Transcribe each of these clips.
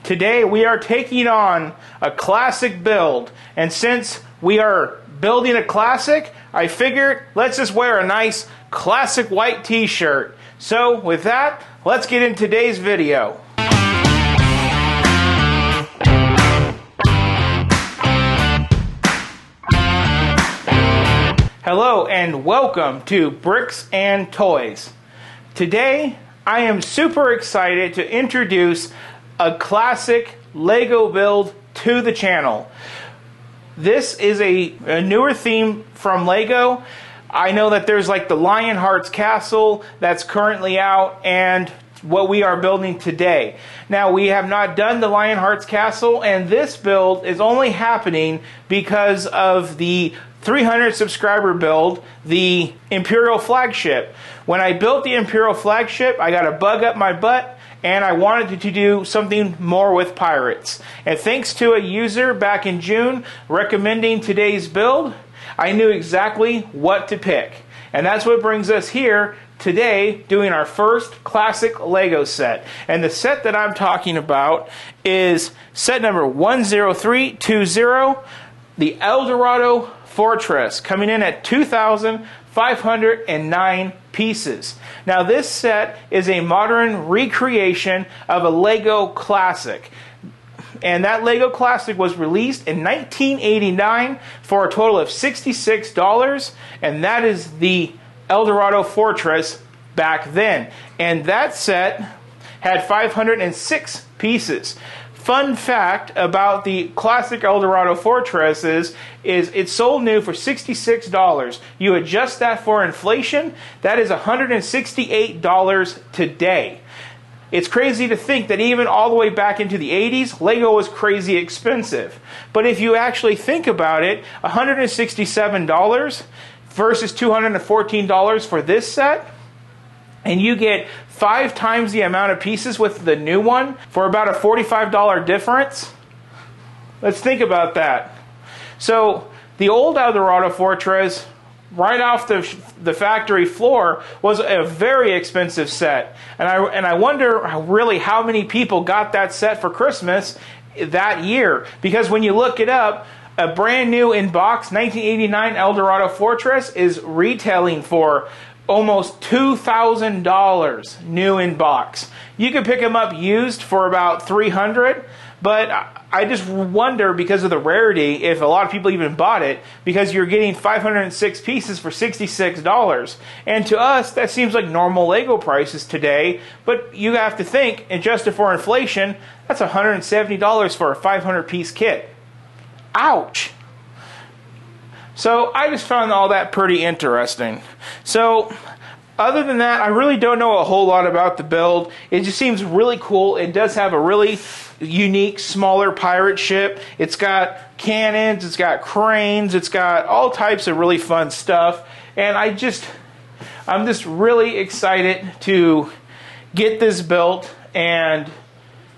Today we are taking on a classic build, and since we are building a classic, I figured let's just wear a nice classic white t-shirt. So with that, let's get into today's video. Hello and welcome to Bricks and Toys. Today I am super excited to introduce a classic Lego build to the channel. This is a newer theme from Lego. I know that there's like the Lionheart's Castle that's currently out and what we are building today. Now, we have not done the Lionheart's Castle, and this build is only happening because of the 300 subscriber build, the Imperial flagship. When I built the Imperial flagship, I got a bug up my butt and I wanted to do something more with pirates. And thanks to a user back in June recommending today's build, I knew exactly what to pick. And that's what brings us here today doing our first classic Lego set. And the set that I'm talking about is set number 10320, the Eldorado Fortress, coming in at 2,509 pieces. Now this set is a modern recreation of a Lego classic. And that Lego classic was released in 1989 for a total of $66, and that is the Eldorado Fortress back then. And that set had 506 pieces. Fun fact about the classic Eldorado Fortress is it's sold new for $66. You adjust that for inflation, that is $168 today. It's crazy to think that even all the way back into the 80s, Lego was crazy expensive. But if you actually think about it, $167 versus $214 for this set, and you get 5 times the amount of pieces with the new one for about a $45 difference. Let's think about that. So the old Eldorado Fortress, right off the factory floor, was a very expensive set. And I wonder really how many people got that set for Christmas that year. Because when you look it up, a brand new in box 1989 Eldorado Fortress is retailing for almost $2,000 new in box. You could pick them up used for about $300, but I just wonder, because of the rarity, if a lot of people even bought it, because you're getting 506 pieces for $66. And to us, that seems like normal Lego prices today, but you have to think, adjusted for inflation, that's $170 for a 500-piece kit. Ouch! So I just found all that pretty interesting. So other than that, I really don't know a whole lot about the build. It just seems really cool. It does have a really unique, smaller pirate ship. It's got cannons, it's got cranes, it's got all types of really fun stuff. And I'm just really excited to get this built, and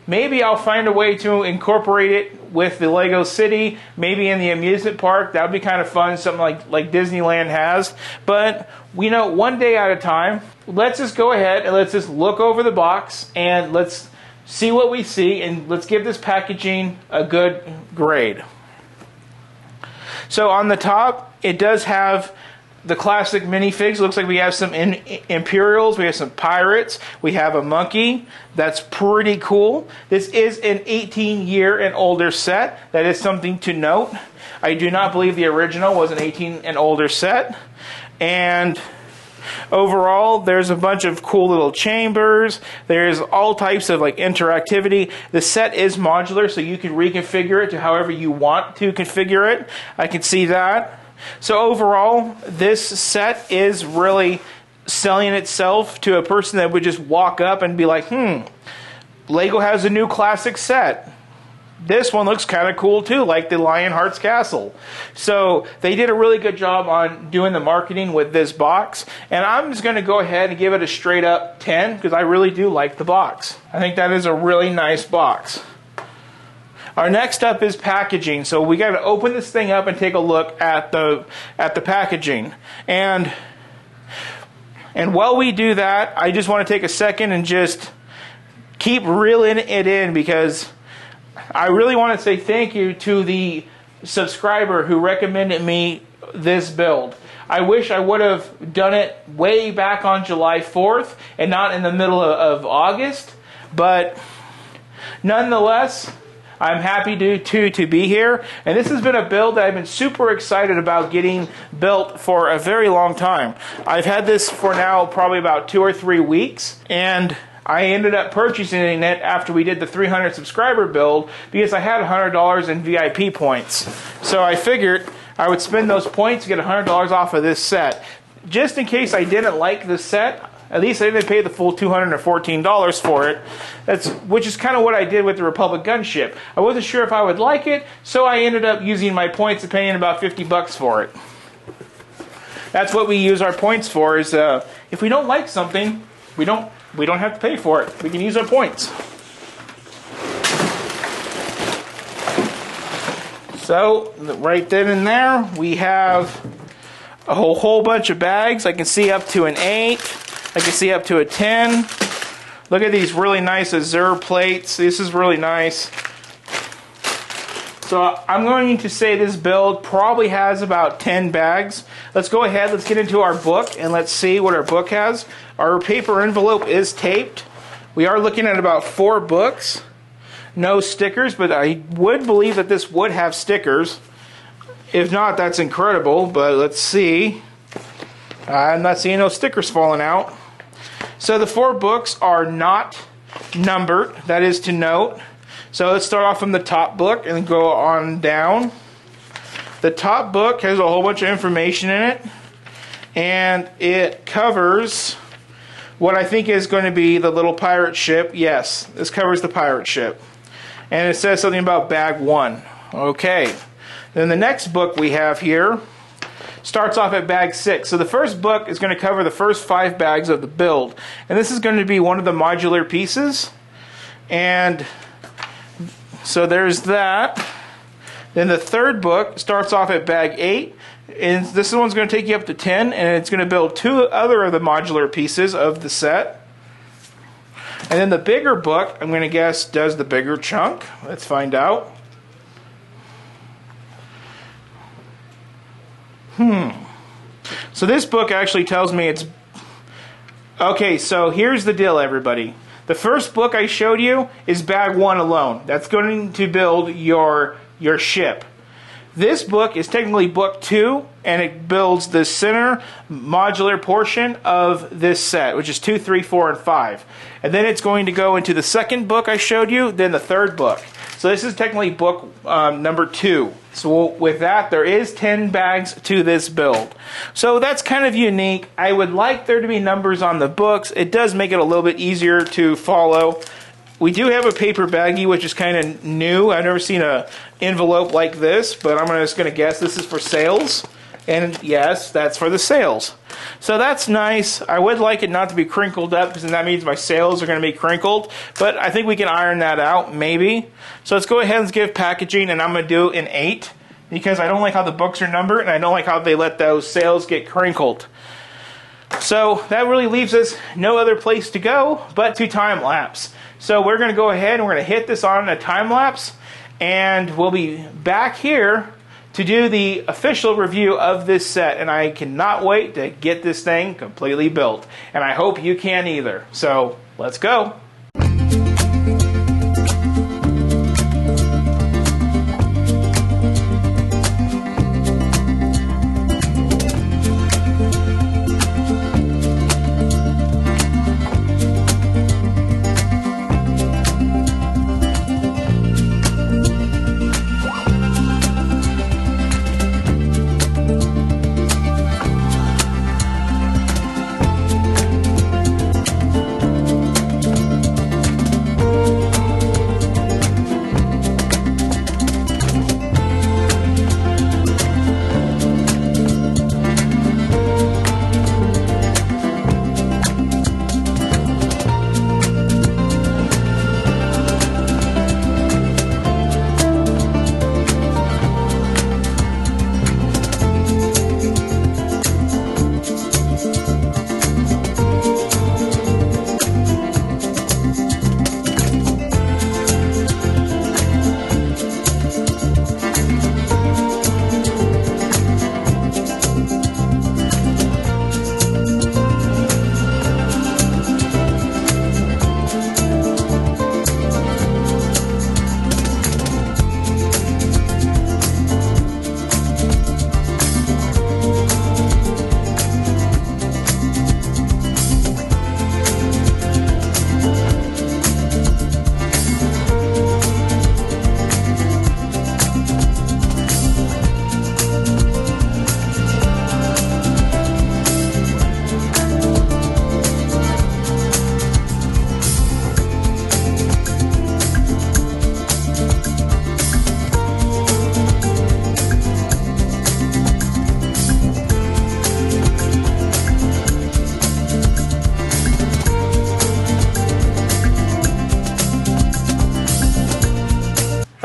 maybe I'll find a way to incorporate it with the Lego City, maybe in the amusement park. That would be kind of fun, something like Disneyland has. But we know, one day at a time. Let's just go ahead and let's just look over the box and let's see what we see, and let's give this packaging a good grade. So on the top, it does have the classic minifigs. Looks like we have some Imperials, we have some pirates, we have a monkey. That's pretty cool. This is an 18-year and older set. That is something to note. I do not believe the original was an 18 and older set. And overall, there's a bunch of cool little chambers. There's all types of like interactivity. The set is modular, so you can reconfigure it to however you want to configure it. I can see that. So overall, this set is really selling itself to a person that would just walk up and be like, Lego has a new classic set. This one looks kind of cool too, like the Lionheart's Castle. So they did a really good job on doing the marketing with this box. And I'm just going to go ahead and give it a straight up 10 because I really do like the box. I think that is a really nice box. Our next up is packaging. So we got to open this thing up and take a look at the packaging. And while we do that, I just want to take a second and just keep reeling it in, because I really want to say thank you to the subscriber who recommended me this build. I wish I would have done it way back on July 4th and not in the middle of August, but nonetheless, I'm happy to be here, and this has been a build that I've been super excited about getting built for a very long time. I've had this for now probably about 2 or 3 weeks, and I ended up purchasing it after we did the 300 subscriber build because I had $100 in VIP points. So I figured I would spend those points to get $100 off of this set. Just in case I didn't like the set, at least I didn't pay the full $214 for it, which is kind of what I did with the Republic gunship. I wasn't sure if I would like it, so I ended up using my points and paying about 50 bucks for it. That's what we use our points for, is if we don't like something, we don't have to pay for it. We can use our points. So, right then and there, we have a whole bunch of bags. I can see up to an 8. I can see up to a 10. Look at these really nice Azure plates. This is really nice. So I'm going to say this build probably has about 10 bags. Let's go ahead, let's get into our book and let's see what our book has. Our paper envelope is taped. We are looking at about 4 books. No stickers, but I would believe that this would have stickers. If not, that's incredible, but let's see. I'm not seeing no stickers falling out. So the 4 books are not numbered, that is to note. So let's start off from the top book and go on down. The top book has a whole bunch of information in it, and it covers what I think is going to be the little pirate ship. Yes, this covers the pirate ship. And it says something about bag 1. Okay. Then the next book we have here starts off at bag 6. So the first book is going to cover the first 5 bags of the build. And this is going to be one of the modular pieces. And so there's that. Then the third book starts off at bag 8. And this one's going to take you up to 10. And it's going to build 2 other of the modular pieces of the set. And then the bigger book, I'm going to guess, does the bigger chunk. Let's find out. So this book actually tells me it's... Okay, so here's the deal, everybody. The first book I showed you is bag 1 alone. That's going to build your ship. This book is technically book 2, and it builds the center modular portion of this set, which is 2, 3, 4, and 5. And then it's going to go into the second book I showed you, then the third book. So this is technically book number 2. So with that, there is 10 bags to this build. So that's kind of unique. I would like there to be numbers on the books. It does make it a little bit easier to follow. We do have a paper baggie, which is kind of new. I've never seen an envelope like this, but I'm just going to guess this is for sales. And yes, that's for the sales. So that's nice. I would like it not to be crinkled up, because that means my sales are going to be crinkled. But I think we can iron that out, maybe. So let's go ahead and give packaging, and I'm going to do an 8, because I don't like how the books are numbered, and I don't like how they let those sales get crinkled. So that really leaves us no other place to go but to time lapse. So we're going to go ahead and we're going to hit this on a time lapse, and we'll be back here to do the official review of this set. And I cannot wait to get this thing completely built. And I hope you can either. So let's go.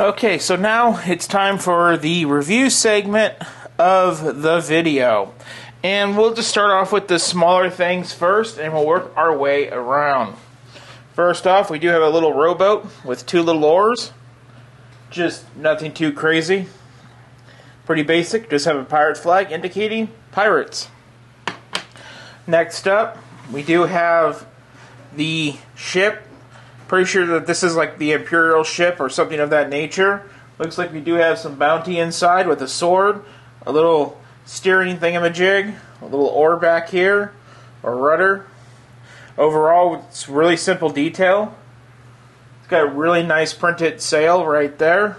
Okay, so now it's time for the review segment of the video. And we'll just start off with the smaller things first, and we'll work our way around. First off, we do have a little rowboat with 2 little oars. Just nothing too crazy. Pretty basic, just have a pirate flag indicating pirates. Next up, we do have the ship. Pretty sure that this is like the Imperial ship or something of that nature. Looks like we do have some bounty inside with a sword, a little steering thingamajig, a little oar back here, a rudder. Overall, it's really simple detail. It's got a really nice printed sail right there.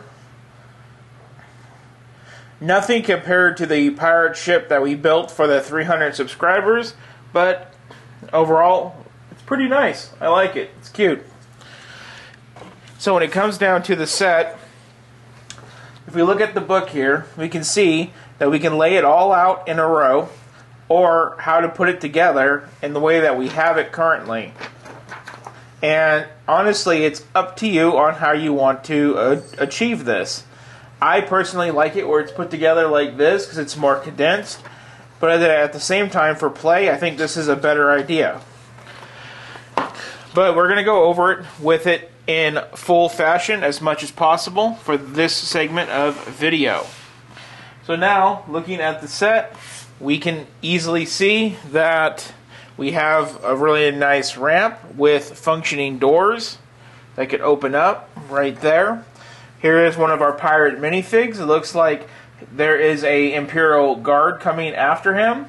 Nothing compared to the pirate ship that we built for the 300 subscribers, but overall, it's pretty nice. I like it. It's cute. So when it comes down to the set, if we look at the book here, we can see that we can lay it all out in a row, or how to put it together in the way that we have it currently. And honestly, it's up to you on how you want to achieve this. I personally like it where it's put together like this because it's more condensed, but at the same time, for play, I think this is a better idea. But we're going to go over it with it in full fashion as much as possible for this segment of video. So now, looking at the set, we can easily see that we have a really nice ramp with functioning doors that could open up right there. Here is one of our pirate minifigs. It looks like there is a Imperial guard coming after him,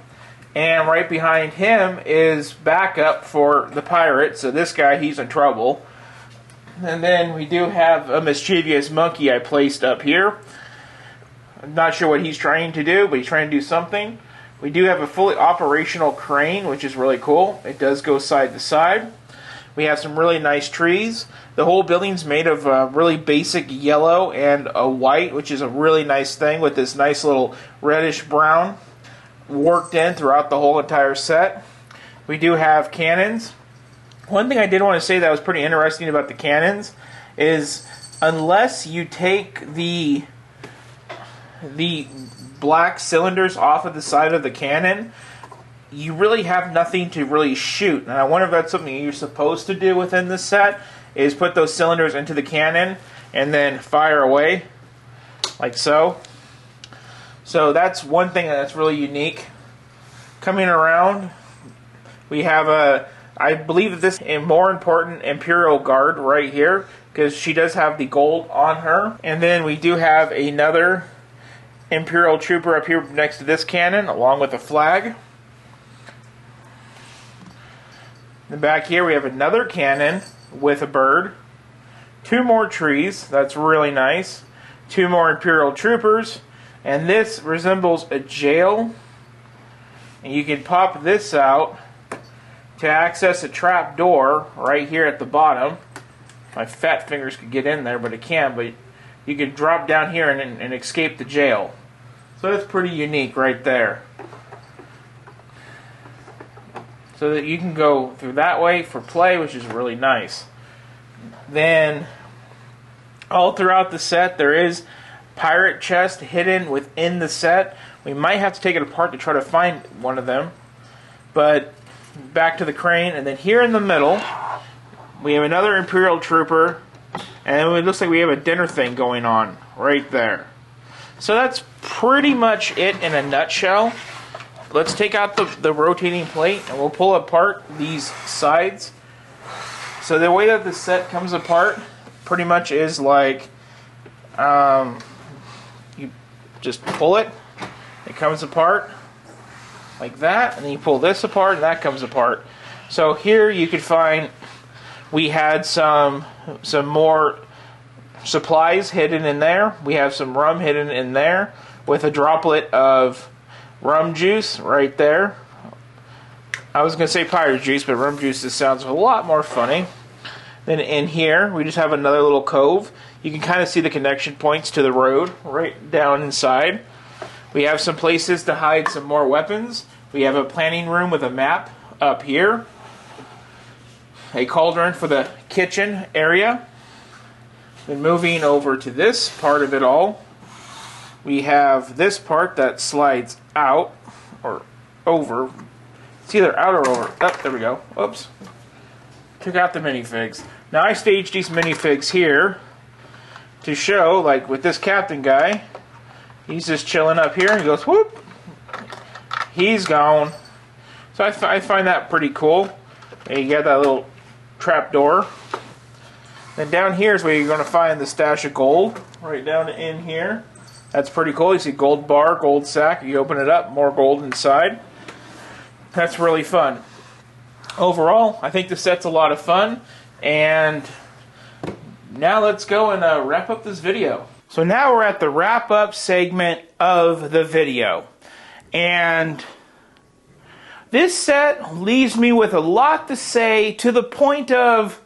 and right behind him is backup for the pirate. So this guy, he's in trouble. And then we do have a mischievous monkey I placed up here. I'm not sure what he's trying to do, but he's trying to do something. We do have a fully operational crane, which is really cool. It does go side to side. We have some really nice trees. The whole building's made of really basic yellow and a white, which is a really nice thing with this nice little reddish brown worked in throughout the whole entire set. We do have cannons. One thing I did want to say that was pretty interesting about the cannons is unless you take the black cylinders off of the side of the cannon, you really have nothing to really shoot. And I wonder if that's something you're supposed to do within this set, is put those cylinders into the cannon and then fire away, like so. So that's one thing that's really unique. Coming around, we have I believe that this is a more important Imperial guard right here, because she does have the gold on her. And then we do have another Imperial trooper up here next to this cannon, along with a flag. And back here we have another cannon with a bird. 2 more trees, that's really nice. 2 more Imperial troopers. And this resembles a jail. And you can pop this out to access a trap door right here at the bottom. My fat fingers could get in there, but it can't. But you could drop down here and escape the jail. So that's pretty unique right there. So that you can go through that way for play, which is really nice. Then, all throughout the set, there is pirate chest hidden within the set. We might have to take it apart to try to find one of them. But back to the crane, and then here in the middle, we have another Imperial trooper, and it looks like we have a dinner thing going on right there. So that's pretty much it in a nutshell. Let's take out the rotating plate, and we'll pull apart these sides. So the way that the set comes apart pretty much is like, you just pull it, it comes apart like that, and then you pull this apart, and that comes apart. So here you could find we had some more supplies hidden in there. We have some rum hidden in there with a droplet of rum juice right there. I was going to say pirate juice, but rum juice just sounds a lot more funny. Then in here, we just have another little cove. You can kind of see the connection points to the road right down inside. We have some places to hide some more weapons. We have a planning room with a map up here. A cauldron for the kitchen area. Then moving over to this part of it all, we have this part that slides out or over. It's either out or over. Oh, there we go. Oops. Took out the minifigs. Now I staged these minifigs here to show, like with this captain guy, he's just chilling up here and he goes whoop. He's gone. So I find that pretty cool. And you got that little trap door. Then down here is where you're going to find the stash of gold, right down in here. That's pretty cool. You see gold bar, gold sack. You open it up, more gold inside. That's really fun. Overall, I think the set's a lot of fun. And now let's go and wrap up this video. So now we're at the wrap up segment of the video. And this set leaves me with a lot to say, to the point of,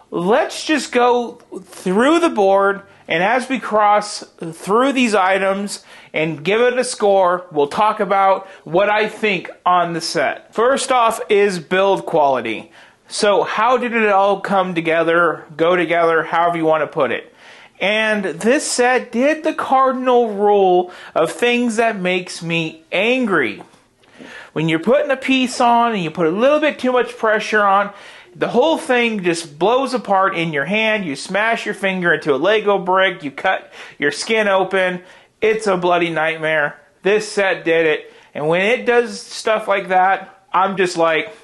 let's just go through the board, and as we cross through these items and give it a score, we'll talk about what I think on the set. First off is build quality. So how did it all come together, go together, however you want to put it. And this set did the cardinal rule of things that makes me angry. When you're putting a piece on and you put a little bit too much pressure on, the whole thing just blows apart in your hand. You smash your finger into a Lego brick. You cut your skin open. It's a bloody nightmare. This set did it. And when it does stuff like that, I'm just like,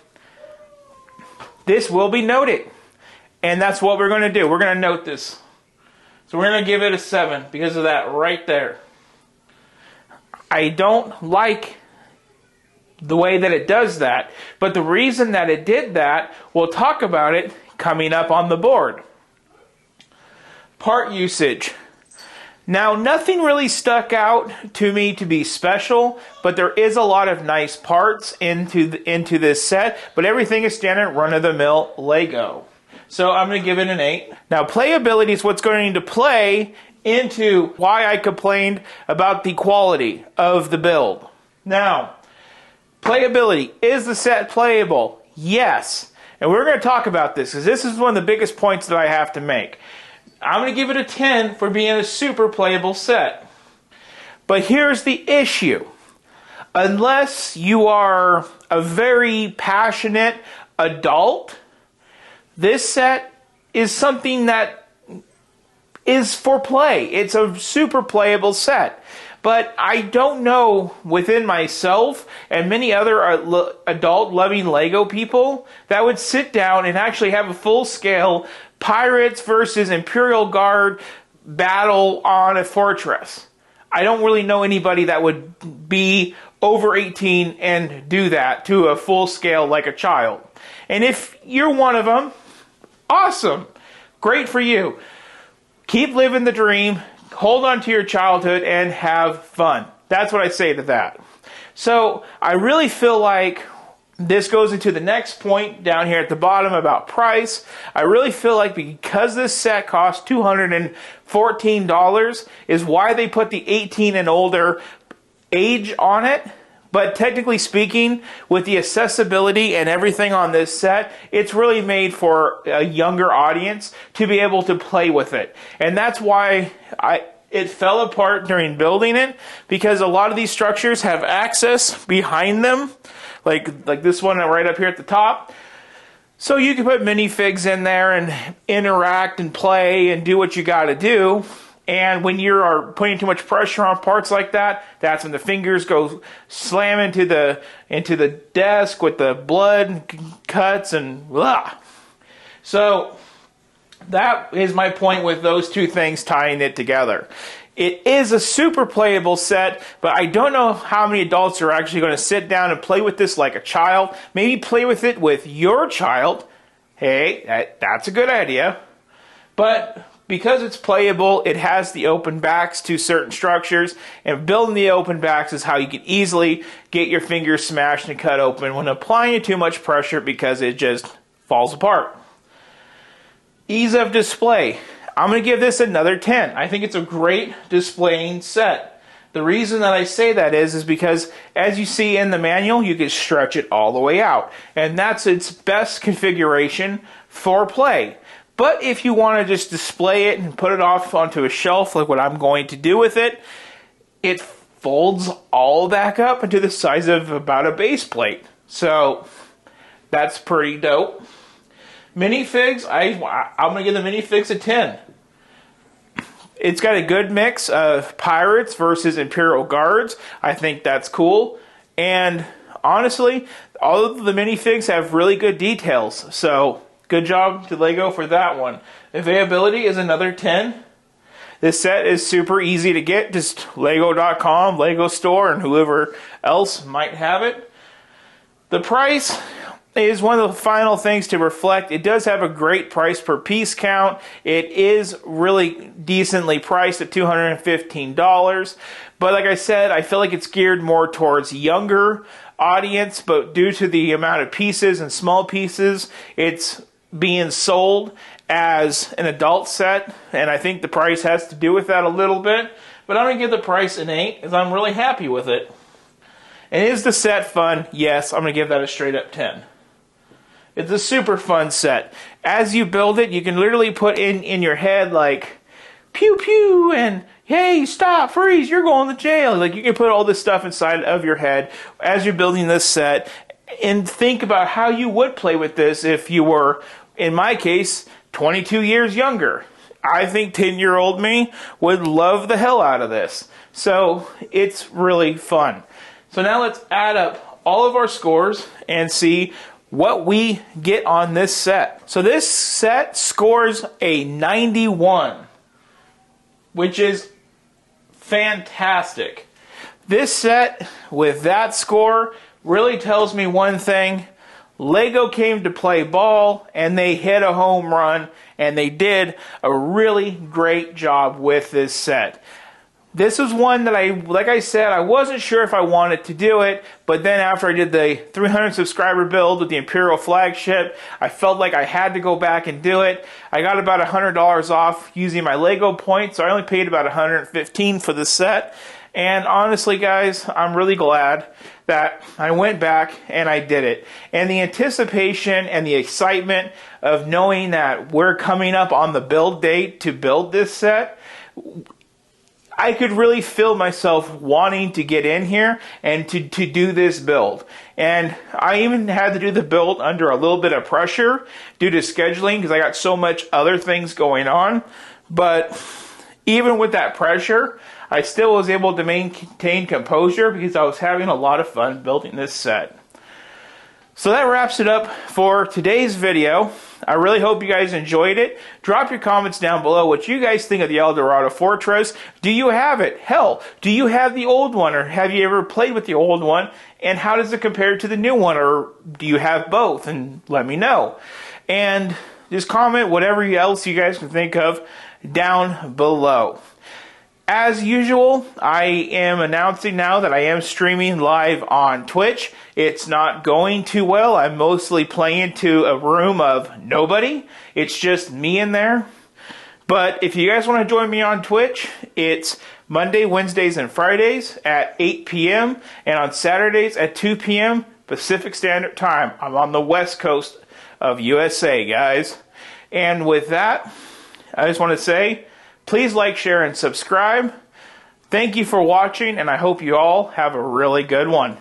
this will be noted. And that's what we're going to do. We're going to note this. So we're going to give it a 7 because of that right there. I don't like the way that it does that, but the reason that it did that, we'll talk about it coming up on the board. Part usage. Now, nothing really stuck out to me to be special, but there is a lot of nice parts into this set, but everything is standard run-of-the-mill Lego. So I'm going to give it an 8. Now, playability is what's going to play into why I complained about the quality of the build. Now, playability. Is the set playable? Yes. And we're going to talk about this because this is one of the biggest points that I have to make. I'm going to give it a 10 for being a super playable set. But here's the issue. Unless you are a very passionate adult, this set is something that is for play. It's a super playable set. But I don't know within myself and many other adult-loving Lego people that would sit down and actually have a full-scale Pirates versus Imperial Guard battle on a fortress. I don't really know anybody that would be over 18 and do that to a full scale like a child. And if you're one of them, awesome. Great for you. Keep living the dream. Hold on to your childhood and have fun. That's what I say to that. So I really feel like this goes into the next point down here at the bottom about price. I really feel like because this set costs $214 is why they put the 18 and older age on it. But technically speaking, with the accessibility and everything on this set, it's really made for a younger audience to be able to play with it. And that's why it fell apart during building it, because a lot of these structures have access behind them, like this one right up here at the top. So you can put minifigs in there and interact and play and do what you got to do. And when you are putting too much pressure on parts like that, that's when the fingers go slam into the desk with the blood cuts and blah. So that is my point with those two things tying it together. It is a super playable set, but I don't know how many adults are actually going to sit down and play with this like a child. Maybe play with it with your child. Hey, that's a good idea. But because it's playable, it has the open backs to certain structures, and building the open backs is how you can easily get your fingers smashed and cut open when applying too much pressure because it just falls apart. Ease of display. I'm going to give this another 10. I think it's a great displaying set. The reason that I say that is because as you see in the manual, you can stretch it all the way out. And that's its best configuration for play. But if you want to just display it and put it off onto a shelf like what I'm going to do with it, it folds all back up into the size of about a base plate. So that's pretty dope. Minifigs, I'm going to give the minifigs a 10. It's got a good mix of pirates versus Imperial Guards. I think that's cool. And honestly, all of the minifigs have really good details. So good job to LEGO for that one. Availability is another 10. This set is super easy to get. Just Lego.com, Lego Store, and whoever else might have it. The price is one of the final things to reflect. It does have a great price per piece count. It is really decently priced at $215. But like I said, I feel like it's geared more towards younger audience, but due to the amount of pieces and small pieces, it's being sold as an adult set, and I think the price has to do with that a little bit. But I'm going to give the price an 8, as I'm really happy with it. And is the set fun? Yes, I'm going to give that a straight up 10. It's a super fun set. As you build it, you can literally put in your head like, pew pew, and hey, stop, freeze, you're going to jail. Like, you can put all this stuff inside of your head as you're building this set, and think about how you would play with this if you were, in my case, 22 years younger. I think 10-year-old me would love the hell out of this. So it's really fun. So now let's add up all of our scores and see what we get on this set. So this set scores a 91, which is fantastic. This set with that score really tells me one thing. LEGO came to play ball, and they hit a home run, and they did a really great job with this set. This was one that like I said, I wasn't sure if I wanted to do it, but then after I did the 300 subscriber build with the Imperial flagship, I felt like I had to go back and do it. I got about $100 off using my LEGO points, so I only paid about $115 for the set. And honestly, guys, I'm really glad that I went back and I did it. And the anticipation and the excitement of knowing that we're coming up on the build date to build this set, I could really feel myself wanting to get in here and to do this build. And I even had to do the build under a little bit of pressure due to scheduling because I got so much other things going on. But even with that pressure, I still was able to maintain composure because I was having a lot of fun building this set. So that wraps it up for today's video. I really hope you guys enjoyed it. Drop your comments down below what you guys think of the Eldorado Fortress. Do you have it? Hell, do you have the old one, or have you ever played with the old one? And how does it compare to the new one, or do you have both? And let me know. And just comment whatever else you guys can think of down below. As usual, I am announcing now that I am streaming live on Twitch. It's not going too well. I'm mostly playing to a room of nobody. It's just me in there. But if you guys want to join me on Twitch, it's Monday, Wednesdays, and Fridays at 8 p.m. and on Saturdays at 2 p.m. Pacific Standard Time. I'm on the West Coast of USA, guys. And with that, I just want to say, please like, share, and subscribe. Thank you for watching, and I hope you all have a really good one.